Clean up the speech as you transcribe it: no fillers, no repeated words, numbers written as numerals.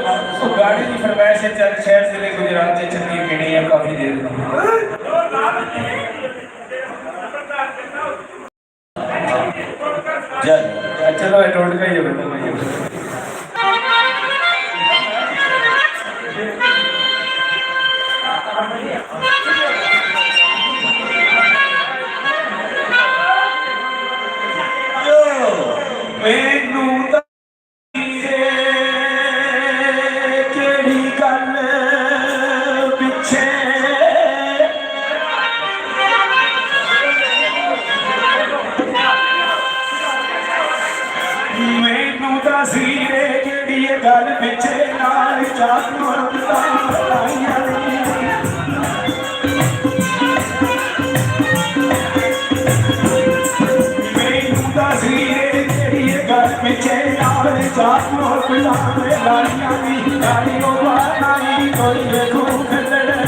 गाड़ी की फरमाइश है चल शहर से ले गुजरात से चटनी पीनी है काफी देर चल चलो टोट का ही हो गल पिछे नाल चाकू मैनू दसी गल पिछे नाल चाकू लाइया दी गाड़ी बाई कोई देखू खिलड़